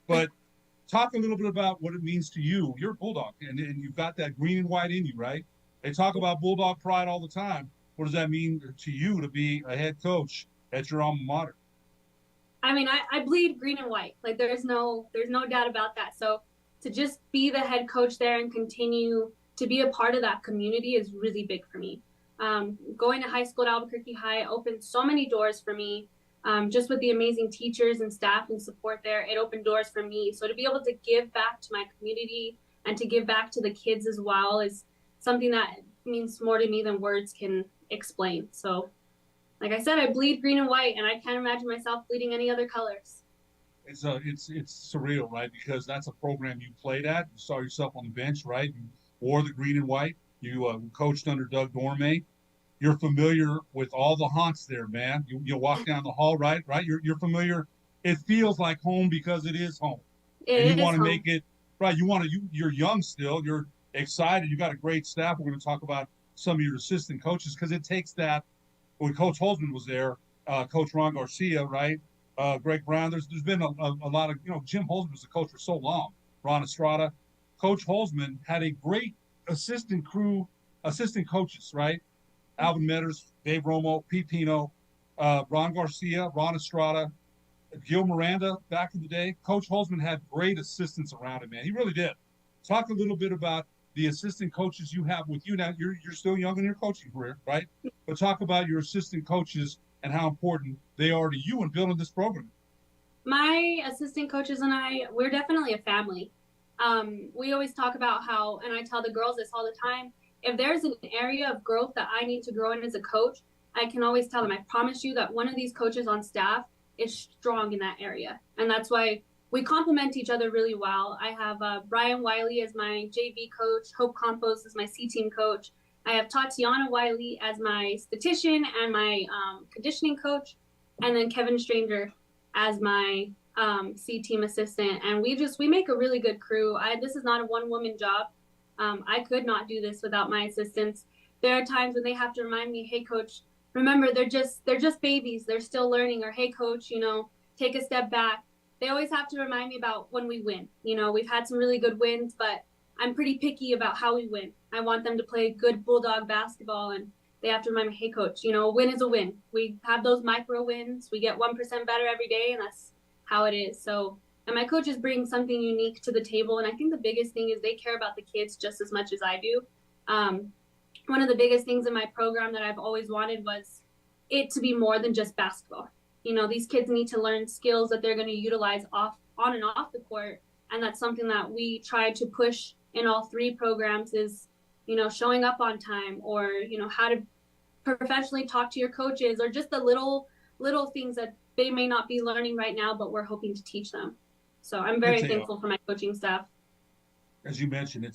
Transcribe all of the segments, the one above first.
But talk a little bit about what it means to you. You're a Bulldog, and you've got that green and white in you, right? They talk about Bulldog pride all the time. What does that mean to you to be a head coach at your alma mater? I mean, I bleed green and white. Like there's no doubt about that. So to just be the head coach there and continue to be a part of that community is really big for me. Going to high school at Albuquerque High opened so many doors for me. Just with the amazing teachers and staff and support there, it opened doors for me. So to be able to give back to my community and to give back to the kids as well is something that means more to me than words can explain. So like I said, I bleed green and white, and I can't imagine myself bleeding any other colors. It's surreal, right? Because that's a program you played at. You saw yourself on the bench, right? You wore the green and white. You coached under Doug Dorme. You're familiar with all the haunts there, man. You walk down the hall, right? Right. You're familiar. It feels like home because it is home, and you It want is to make home. it right. You're young still. You're excited. You got a great staff. We're going to talk about some of your assistant coaches because it takes that. When Coach Holzman was there, Coach Ron Garcia, right? Greg Brown. There's been a lot of Jim Holzman was the coach for so long. Ron Estrada, Coach Holzman had a great assistant coaches, right? Alvin Metters, Dave Romo, Pete Pino, Ron Garcia, Ron Estrada, Gil Miranda back in the day. Coach Holzman had great assistants around him, man. He really did. Talk a little bit about the assistant coaches you have with you now. You're still young in your coaching career, right? But talk about your assistant coaches and how important they are to you in building this program. My assistant coaches and I, we're definitely a family. We always talk about how, and I tell the girls this all the time, if there's an area of growth that I need to grow in as a coach, I can always tell them, I promise you that one of these coaches on staff is strong in that area. And that's why we complement each other really well. I have Brian Wiley as my JV coach, Hope Campos as my C team coach. I have Tatiana Wiley as my statistician and my conditioning coach, and then Kevin Stranger as my C team assistant. And we make a really good crew. This is not a one woman job. I could not do this without my assistants. There are times when they have to remind me, "Hey, coach, remember they're just babies. They're still learning." Or, "Hey, coach, take a step back." They always have to remind me about when we win. We've had some really good wins, but I'm pretty picky about how we win. I want them to play good bulldog basketball, and they have to remind me, "Hey, coach, a win is a win. We have those micro wins. We get 1% better every day, and that's how it is." So and my coaches bring something unique to the table. And I think the biggest thing is they care about the kids just as much as I do. Um, One of the biggest things in my program that I've always wanted was it to be more than just basketball. These kids need to learn skills that they're going to utilize on and off the court. And that's something that we try to push in all three programs is, showing up on time, or, how to professionally talk to your coaches, or just the little things that they may not be learning right now, but we're hoping to teach them. So I'm It's very a thankful for my coaching staff. as you mentioned, it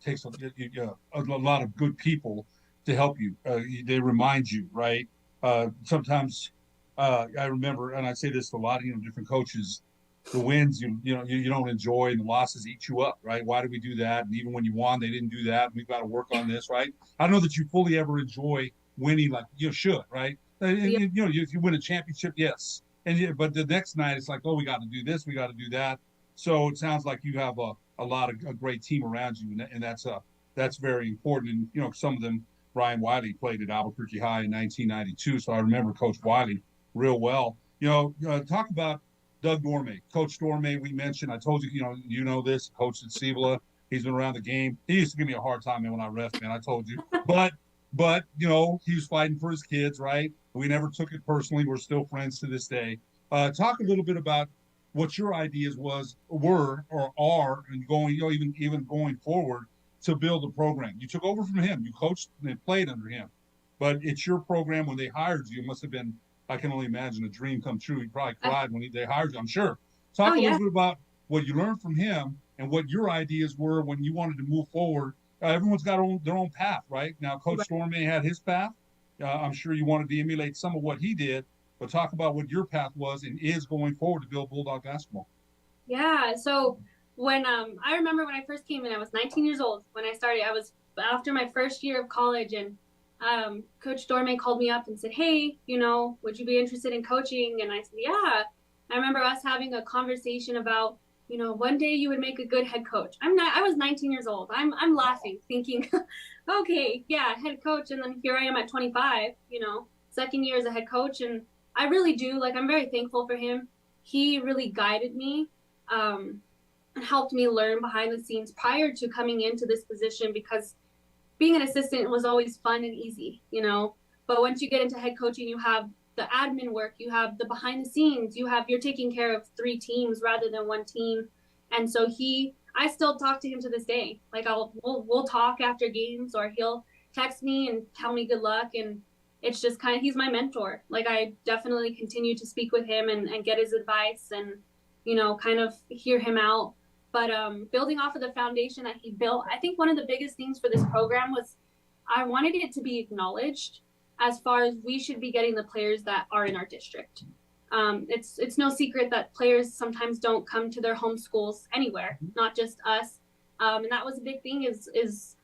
takes a lot of good people to help you. They remind you, right? Sometimes I remember, and I say this to a lot of different coaches. The wins you don't enjoy, and the losses eat you up, right? Why did we do that? And even when you won, they didn't do that. We've got to work on this, right? I don't know that you fully ever enjoy winning like you should, right? Yeah. If you win a championship, yes, but the next night it's like, oh, we got to do this, we got to do that. So it sounds like you have a lot of a great team around you, and that's very important. And some of them, Brian Wiley played at Albuquerque High in 1992, so I remember Coach Wiley real well. Talk about Doug Dorme, Coach Dorme. We mentioned. I told you, this. Coach at Cibola. He's been around the game. He used to give me a hard time, man, when I ref, man. I told you, but he was fighting for his kids, right? We never took it personally. We're still friends to this day. Talk a little bit about what your ideas were or are, and going, even going forward to build a program. You took over from him. You coached and played under him, but it's your program. When they hired you, it must have been, I can only imagine, a dream come true. He probably cried when they hired you, I'm sure. Oh Talk a little yeah. bit about what you learned from him and what your ideas were when you wanted to move forward. Everyone's got their own path, right? Now, Coach Right. Storm may had his path. I'm sure you wanted to emulate some of what he did, but talk about what your path was and is going forward to build Bulldog basketball. Yeah. So when I remember when I first came in, I was 19 years old when I started. I was after my first year of college, and Coach Dorme called me up and said, "Hey, would you be interested in coaching?" And I said, "Yeah." I remember us having a conversation about, one day you would make a good head coach. I was 19 years old. I'm laughing, thinking, okay, yeah, head coach. And then here I am at 25, second year as a head coach. And I really do, like, I'm very thankful for him. He really guided me, and helped me learn behind the scenes prior to coming into this position, because being an assistant was always fun and easy, but once you get into head coaching, you have the admin work, you have the behind the scenes, you're taking care of 3 teams rather than 1 team. And so I still talk to him to this day. Like we'll talk after games, or he'll text me and tell me good luck. And it's just he's my mentor. Like, I definitely continue to speak with him and get his advice and, kind of hear him out. But building off of the foundation that he built, I think one of the biggest things for this program was I wanted it to be acknowledged as far as we should be getting the players that are in our district. It's no secret that players sometimes don't come to their home schools anywhere, not just us. And that was a big thing is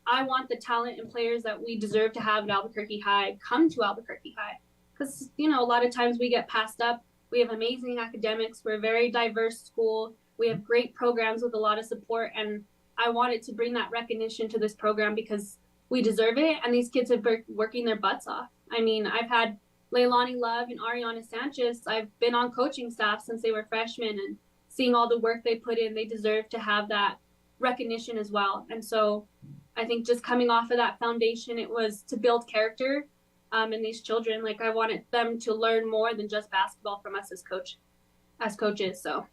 I want the talent and players that we deserve to have at Albuquerque High come to Albuquerque High. Because, a lot of times we get passed up. We have amazing academics. We're a very diverse school. We have great programs with a lot of support. And I wanted to bring that recognition to this program because we deserve it. And these kids have been working their butts off. I mean, I've had Leilani Love and Ariana Sanchez. I've been on coaching staff since they were freshmen, and seeing all the work they put in, they deserve to have that recognition as well. And so I think just coming off of that foundation, it was to build character in these children. Like, I wanted them to learn more than just basketball from us as coaches. So,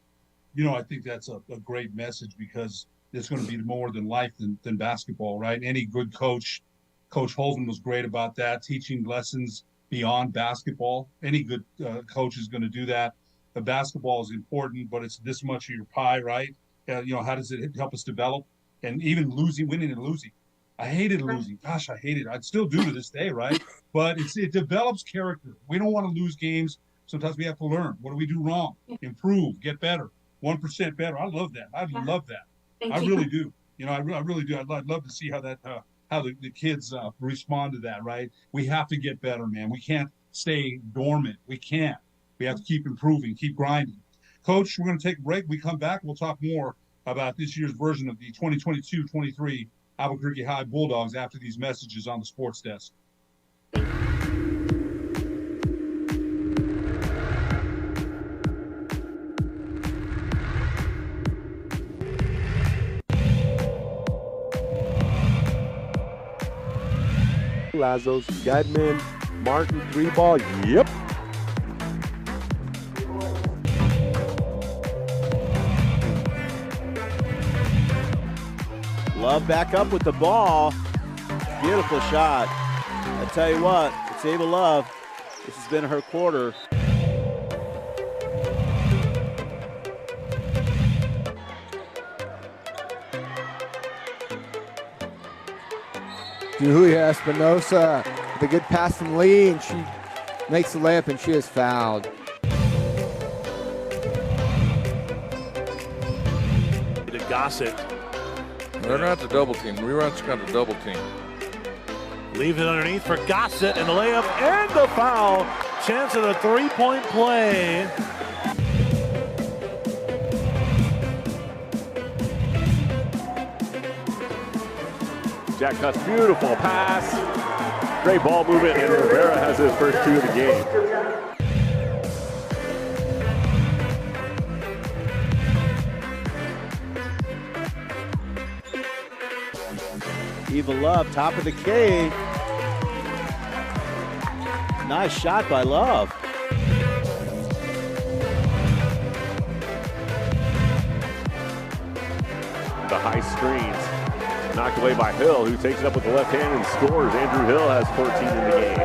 I think that's a great message, because it's going to be more than life than basketball, right? Any good coach, Coach Holden was great about that, teaching lessons beyond basketball. Any good coach is going to do that. The basketball is important, but it's this much of your pie, right? How does it help us develop? And even winning and losing. I hated losing. Gosh, I hated it. I'd still do to this day, right? But it develops character. We don't want to lose games. Sometimes we have to learn. What do we do wrong? Improve, get better, 1% better. I love that. I love that. I really do. I really do. I'd love to see how the kids respond to that, right? We have to get better, man. We can't stay dormant. We can't. We have to keep improving, keep grinding. Coach, we're going to take a break. We come back, we'll talk more about this year's version of the 2022-23 Albuquerque High Bulldogs after these messages on the Sports Desk. Lazos, Gutman, Martin, 3-ball, yep. Love back up with the ball. Beautiful shot. I tell you what, it's Ava Love. This has been her quarter. Julia Espinosa, the good pass from Lee, and she makes the layup, and she is fouled. To Gossett. They're not the double team. Rerun's got the double team. Leave it underneath for Gossett, and the layup and the foul. Chance of a 3-point play. Jack Cuts, beautiful pass. Great ball movement, and Rivera has his first 2 of the game. Eva Love, top of the key. Nice shot by Love. The high screens. Knocked away by Hill, who takes it up with the left hand and scores. Andrew Hill has 14 in the game.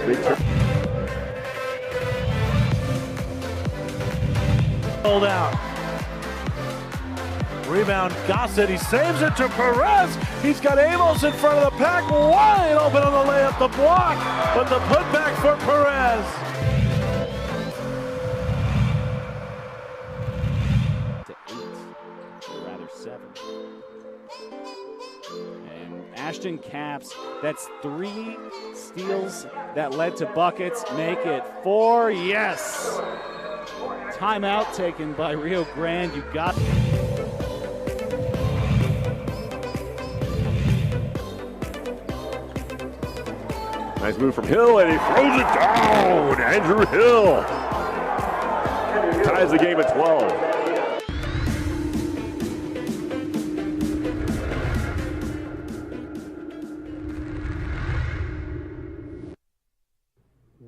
Big turn. Hold out. Rebound, Gossett, he saves it to Perez. He's got Amos in front of the pack, wide open on the layup, the block, but the putback for Perez. To 8, or rather 7. And Ashton Caps, that's 3 steals that led to buckets, make it 4, yes. Timeout taken by Rio Grande. You got Nice move from Hill, and he throws it down. Andrew Hill ties the game at 12.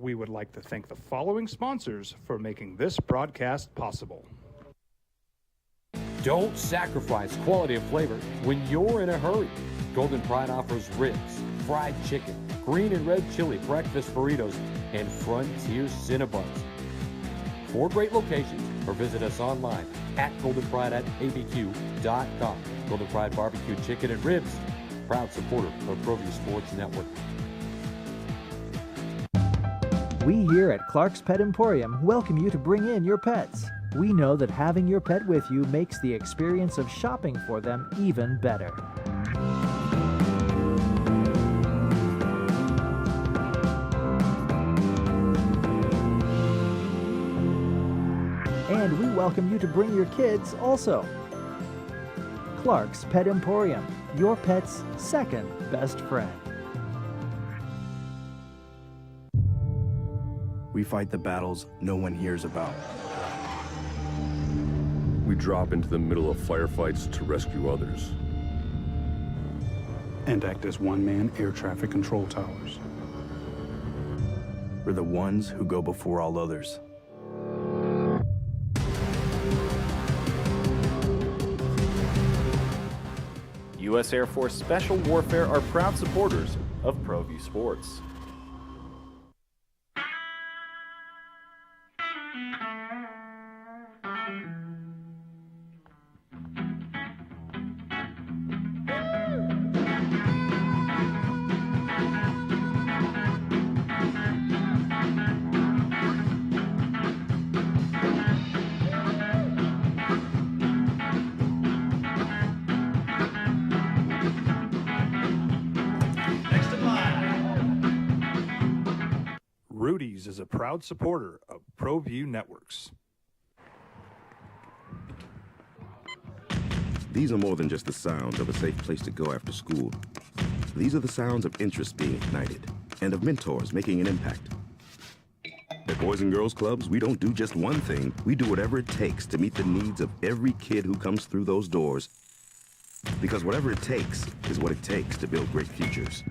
We would like to thank the following sponsors for making this broadcast possible. Don't sacrifice quality and flavor when you're in a hurry. Golden Pride offers ribs, fried chicken, green and red chili breakfast burritos, and Frontier Cinnabons. 4 great locations, or visit us online at goldenpride@abq.com. Golden Pride Barbecue Chicken and Ribs, proud supporter of ProView Sports Network. We here at Clark's Pet Emporium welcome you to bring in your pets. We know that having your pet with you makes the experience of shopping for them even better. And we welcome you to bring your kids also. Clark's Pet Emporium, your pet's second best friend. We fight the battles no one hears about. We drop into the middle of firefights to rescue others. And act as one-man air traffic control towers. We're the ones who go before all others. U.S. Air Force Special Warfare are proud supporters of ProView Sports. Rudy's is a proud supporter of ProView Networks. These are more than just the sounds of a safe place to go after school. These are the sounds of interest being ignited and of mentors making an impact. At Boys and Girls Clubs, we don't do just one thing. We do whatever it takes to meet the needs of every kid who comes through those doors. Because whatever it takes is what it takes to build great futures.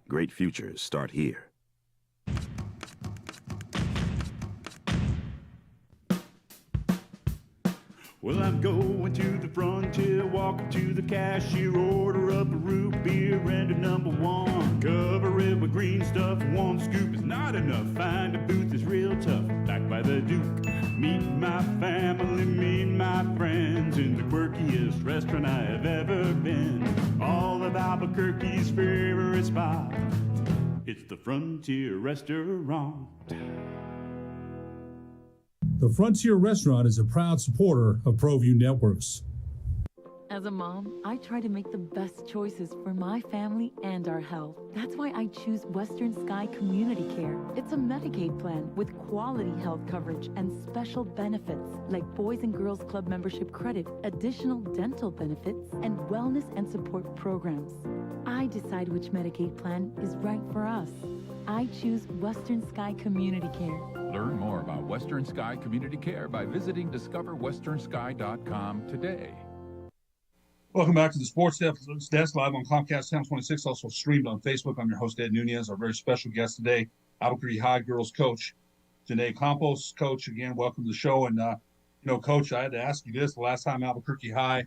Great futures start here. Well, I'm going to the frontier, walking to the cashier, order up a root beer and a number one. Cover it with green stuff, one scoop is not enough. Find a booth is real tough, back by the Duke. Meet my family, meet my friends in the quirkiest restaurant I have ever been. All of Albuquerque's favorite spot, it's the Frontier Restaurant. The Frontier Restaurant is a proud supporter of ProView Networks. As a mom, I try to make the best choices for my family and our health. That's why I choose Western Sky Community Care. It's a Medicaid plan with quality health coverage and special benefits like Boys and Girls Club membership credit, additional dental benefits, and wellness and support programs. I decide which Medicaid plan is right for us. I choose Western Sky Community Care. Learn more about Western Sky Community Care by visiting discoverwesternsky.com today. Welcome back to the Sports Desk live on Comcast Channel 26, also streamed on Facebook. I'm your host, Ed Nunez. Our very special guest today, Albuquerque High girls coach, Janai Campos. Coach, again, welcome to the show. And, Coach, I had to ask you this. The last time Albuquerque High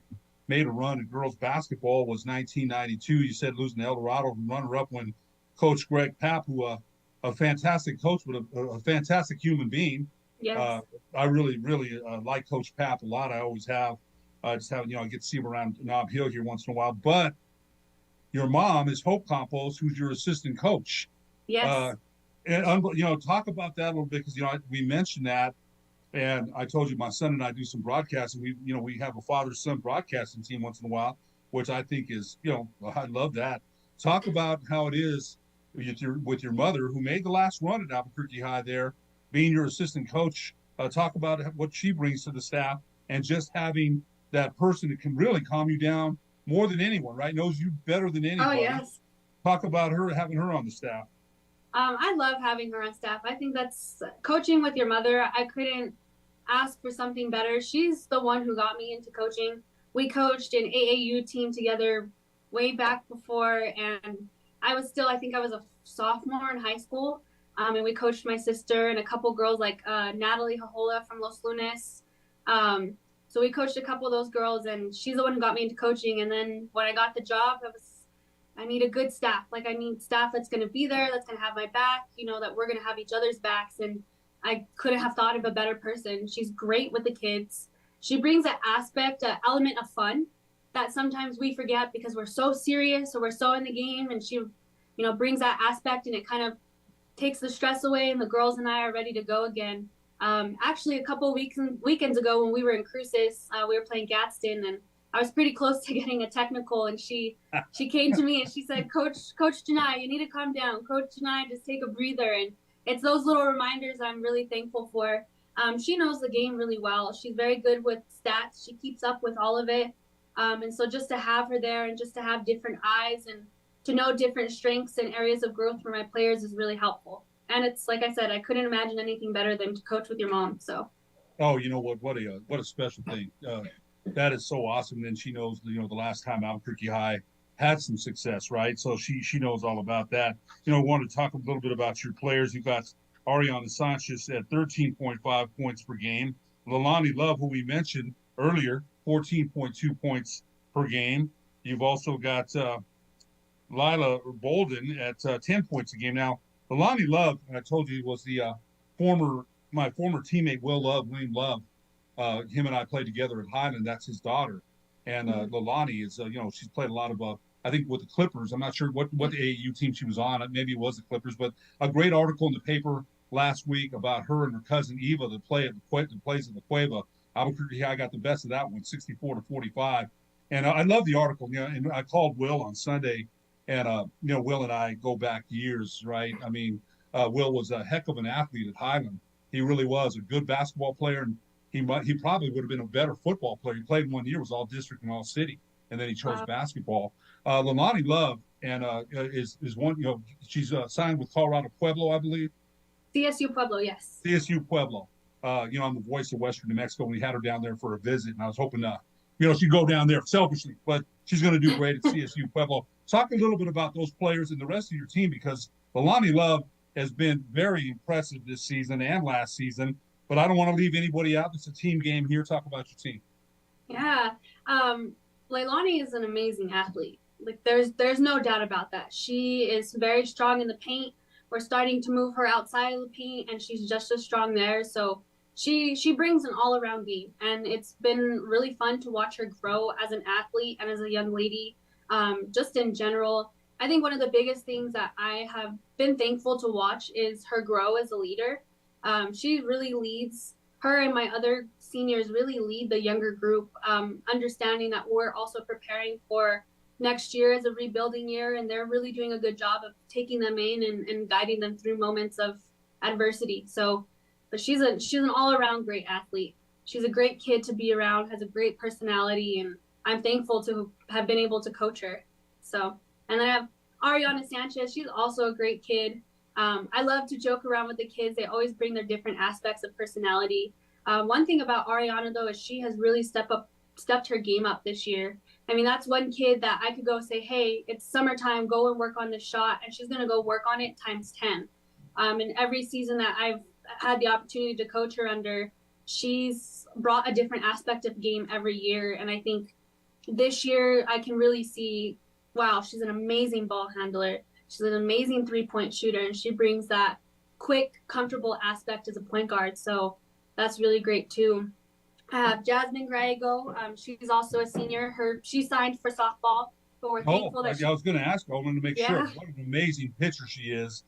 made a run at girls basketball was 1992. You said losing to El Dorado, runner-up when Coach Greg Papp, who a fantastic coach, but a fantastic human being. Yes. I really, really like Coach Papp a lot. I always have. I get to see him around Nob Hill here once in a while. But your mom is Hope Campos, who's your assistant coach. Yes. And talk about that a little bit, because we mentioned that, and I told you my son and I do some broadcasting. We have a father-son broadcasting team once in a while, which I think is I love that. Talk about how it is with your mother, who made the last run at Albuquerque High there, being your assistant coach Talk about what she brings to the staff, and just having that person that can really calm you down more than anyone, right? Knows you better than anybody. Oh, yes. Talk about her, having her on the staff. I love having her on staff. I think that's coaching with your mother. I couldn't ask for something better. She's the one who got me into coaching. We coached an AAU team together way back before, and I think I was a sophomore in high school. And we coached my sister and a couple girls like Natalie Hajola from Los Lunes. So we coached a couple of those girls, and she's the one who got me into coaching. And then when I got the job, I need a good staff. Like, I need staff that's going to be there, that's going to have my back, that we're going to have each other's backs. And I couldn't have thought of a better person. She's great with the kids. She brings an element of fun that sometimes we forget because we're so serious or we're so in the game. And she, brings that aspect, and it kind of takes the stress away, and the girls and I are ready to go again. Actually, a couple weekends ago when we were in Cruces, we were playing Gadsden, and I was pretty close to getting a technical, and she came to me and she said, Coach Janai, you need to calm down. Coach Janai, just take a breather. And it's those little reminders I'm really thankful for. She knows the game really well. She's very good with stats. She keeps up with all of it. And so just to have her there and just to have different eyes and to know different strengths and areas of growth for my players is really helpful. And it's like I said, I couldn't imagine anything better than to coach with your mom. So. Oh, you know what? What a special thing. That is so awesome. And she knows, the last time Albuquerque High had some success, right? So she knows all about that. I want to talk a little bit about your players. You've got Ariana Sanchez at 13.5 points per game. Leilani Love, who we mentioned earlier, 14.2 points per game. You've also got Lila Bolden at 10 points a game. Now, Leilani Love, I told you, was my former teammate, William Love. Him and I played together at Highland. That's his daughter. And Leilani is, she's played a lot of, I think, with the Clippers. I'm not sure what AAU team she was on. Maybe it was the Clippers. But a great article in the paper last week about her and her cousin Eva that plays at the Cueva. Albuquerque High got the best of that one, 64-45. And I love the article. And I called Will on Sunday. And, Will and I go back years, right? I mean, Will was a heck of an athlete at Highland. He really was a good basketball player. And he probably would have been a better football player. He played 1 year, was all district and all city, and then he chose basketball. Leilani Love and is one. She's signed with Colorado Pueblo, I believe. CSU Pueblo, yes. CSU Pueblo. I'm the voice of Western New Mexico. We had her down there for a visit, and I was hoping she'd go down there selfishly, but she's going to do great at CSU Pueblo. Talk a little bit about those players and the rest of your team, because Leilani Love has been very impressive this season and last season. But I don't want to leave anybody out. It's a team game here. Talk about your team. Yeah. Leilani is an amazing athlete. Like, there's no doubt about that. She is very strong in the paint. We're starting to move her outside of the paint, and she's just as strong there. So she brings an all-around game, and it's been really fun to watch her grow as an athlete and as a young lady. Just in general, I think one of the biggest things that I have been thankful to watch is her grow as a leader. She really leads, her and my other seniors really lead the younger group, understanding that we're also preparing for next year as a rebuilding year, and they're really doing a good job of taking them in and guiding them through moments of adversity. So, but she's an all-around great athlete. She's a great kid to be around, has a great personality, and I'm thankful to have been able to coach her. So, and then I have Ariana Sanchez. She's also a great kid. I love to joke around with the kids. They always bring their different aspects of personality. One thing about Ariana, though, is she has really stepped her game up this year. I mean, that's one kid that I could go say, hey, it's summertime, go and work on this shot, and she's going to go work on it times 10. And every season that I've had the opportunity to coach her under, she's brought a different aspect of game every year. And I think this year I can really see, wow, she's an amazing ball handler. She's an amazing three-point shooter, and she brings that quick, comfortable aspect as a point guard. So that's really great, too. I have Jasmine Gallego. She's also a senior. She signed for softball, but we're thankful that I was going to ask her. I wanted to make sure. What an amazing pitcher she is.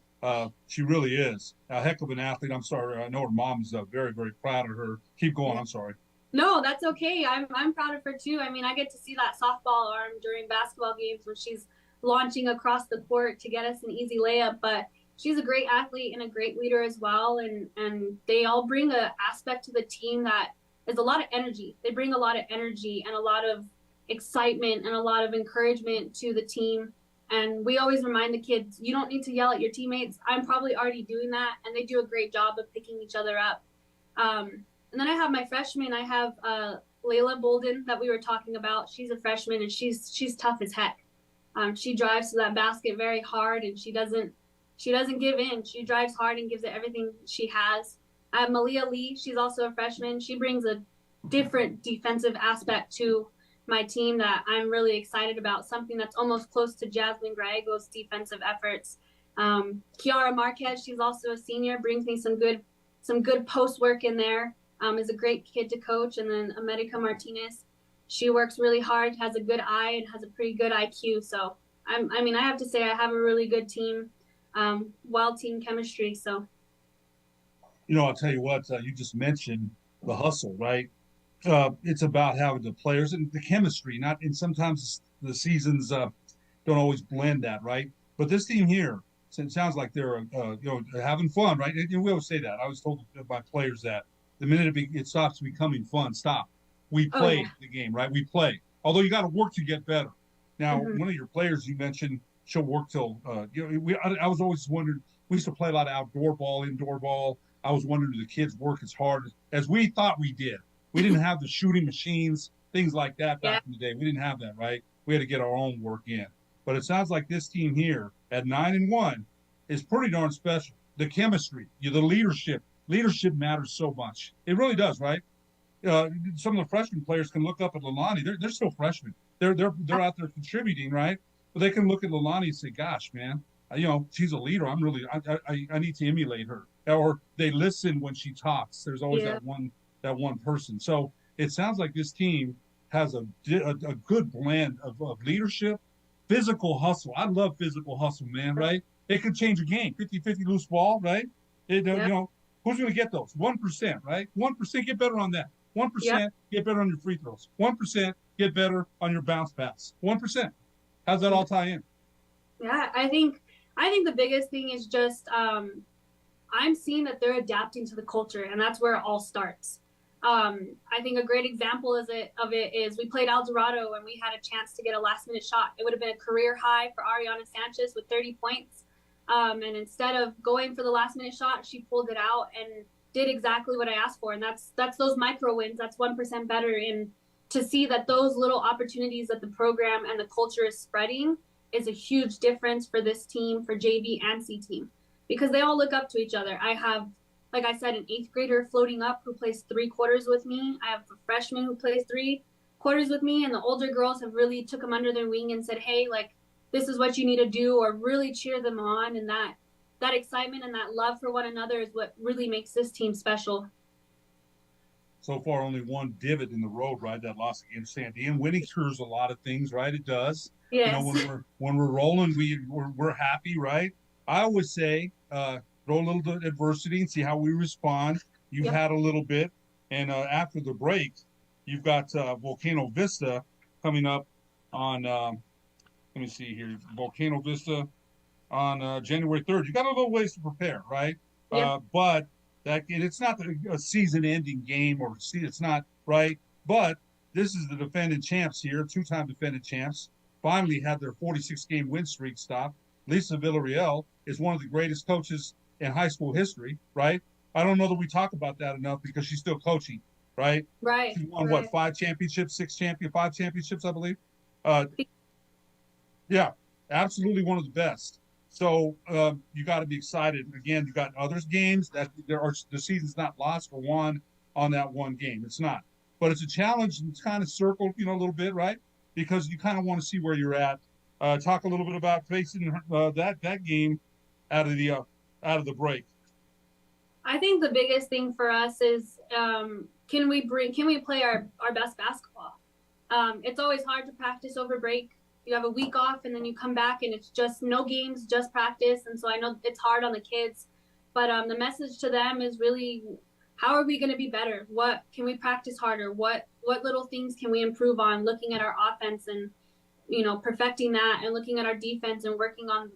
She really is. A heck of an athlete. I'm sorry. I know her mom's very, very proud of her. Keep going. I'm sorry. No, that's okay. I'm proud of her, too. I mean, I get to see that softball arm during basketball games when she's launching across the court to get us an easy layup, but she's a great athlete and a great leader as well. And they all bring an aspect to the team that is a lot of energy. They bring a lot of energy and a lot of excitement and a lot of encouragement to the team. And we always remind the kids, you don't need to yell at your teammates. I'm probably already doing that. And they do a great job of picking each other up. And then I have my freshmen. I have Layla Bolden that we were talking about. She's a freshman and she's tough as heck. She drives to that basket very hard and she doesn't give in. She drives hard and gives it everything she has. I have Malia Lee. She's also a freshman. She brings a different defensive aspect to my team that I'm really excited about, something that's almost close to Jasmine Gallego's defensive efforts. Kiara Marquez, she's also a senior, brings me some good post work in there, is a great kid to coach. And then America Martinez, she works really hard, has a good eye, and has a pretty good IQ. So, I have to say I have a really good team, wild team chemistry. So, I'll tell you what, you just mentioned the hustle, right? It's about having the players and the chemistry, and sometimes the seasons don't always blend that, right? But this team here, it sounds like they're, having fun, right? And we always say that. I was told by players that the minute it stops becoming fun, stop. We play the game, right? We play. Although you got to work to get better. Now, one of your players you mentioned, she'll work till, I was always wondering, we used to play a lot of outdoor ball, indoor ball. I was wondering, do the kids work as hard as we thought we did? We didn't have the shooting machines, things like that back in the day. We didn't have that, right? We had to get our own work in. But it sounds like this team here at 9-1 is pretty darn special. The chemistry, the leadership matters so much. It really does, right? Some of the freshman players can look up at Leilani. They're still freshmen. They're out there contributing, right? But they can look at Leilani and say, "Gosh, man, she's a leader. I need to emulate her." Or they listen when she talks. There's always that one person. So it sounds like this team has a good blend of leadership, physical hustle. I love physical hustle, man, right? It could change a game. 50-50 loose ball, right? Who's going to get those? 1%, right? 1% get better on that. 1% get better on your free throws. 1% get better on your bounce pass. 1%. How's that all tie in? Yeah, I think the biggest thing is just I'm seeing that they're adapting to the culture, and that's where it all starts. I think a great example of it is we played El Dorado and we had a chance to get a last-minute shot. It would have been a career high for Ariana Sanchez with 30 points. And instead of going for the last-minute shot, she pulled it out and did exactly what I asked for. And that's those micro wins. That's 1% better. And to see that those little opportunities that the program and the culture is spreading is a huge difference for this team, for JV and C team, because they all look up to each other. I have, like I said, an 8th grader floating up who plays 3 quarters with me. I have a freshman who plays 3 quarters with me, and the older girls have really took them under their wing and said, hey, like, this is what you need to do, or really cheer them on. And that excitement and that love for one another is what really makes this team special. So far, only one divot in the road, right? That loss against Sandy. And winning cures a lot of things, right? It does. Yes. When we're rolling, we're happy, right? I always say, throw a little adversity and see how we respond. You've had a little bit, and after the break, you've got Volcano Vista coming up on. Let me see here, Volcano Vista on January 3rd. You got a little ways to prepare, right? Yep. But it's not a season-ending game, or it's not, right? But this is the defending champs here, 2-time defending champs. Finally had their 46-game win streak stopped. Lisa Villarreal is one of the greatest coaches in high school history, right? I don't know that we talk about that enough because she's still coaching, right? Right. She won, what, 5 championships, 5 championships, I believe? Yeah, absolutely one of the best. So you got to be excited. Again, you got others games that the season's not lost or won on that one game. It's not. But it's a challenge, and it's kind of circled, a little bit, right? Because you kind of want to see where you're at. Talk a little bit about facing that game out of the break. I think the biggest thing for us is can we play our best basketball? It's always hard to practice over break. You have a week off and then you come back and it's just no games, just practice. And so I know it's hard on the kids, but the message to them is really, how are we going to be better? What can we practice harder? What little things can we improve on? Looking at our offense and perfecting that and looking at our defense and working on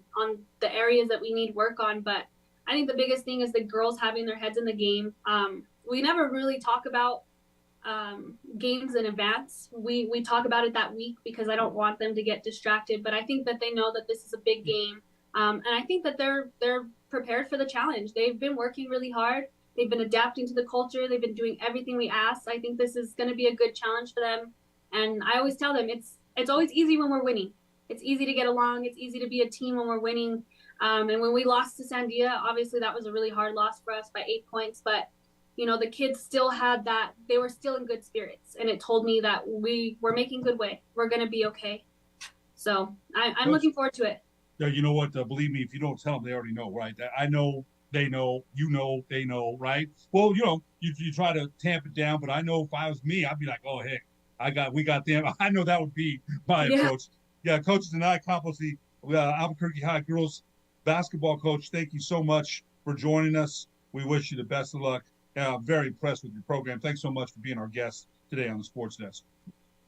the areas that we need work on. But I think the biggest thing is the girls having their heads in the game. We never really talk about games in advance. We talk about it that week because I don't want them to get distracted. But I think that they know that this is a big game, and I think that they're prepared for the challenge. They've been working really hard. They've been adapting to the culture. They've been doing everything we asked. I think this is going to be a good challenge for them. And I always tell them it's always easy when we're winning. It's easy to get along. It's easy to be a team when we're winning. And when we lost to Sandia, obviously that was a really hard loss for us by 8 points. But, the kids still had that. They were still in good spirits. And it told me that we were making good way. We're going to be okay. So I'm looking forward to it. Yeah, you know what? Believe me, if you don't tell them, they already know, right? I know. They know, they know, right? Well, you try to tamp it down, but I know if I was me, I'd be like, oh, heck, we got them. I know that would be my approach. Yeah, Coach Janai Campos, the Albuquerque High girls basketball coach, thank you so much for joining us. We wish you the best of luck. Very impressed with your program. Thanks so much for being our guest today on the Sports Desk.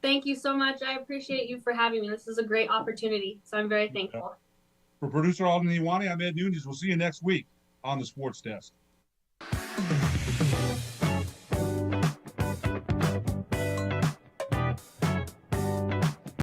Thank you so much. I appreciate you for having me. This is a great opportunity, so I'm very thankful. For producer Alden Iwani, I'm Ed Nunez. We'll see you next week on the Sports Desk.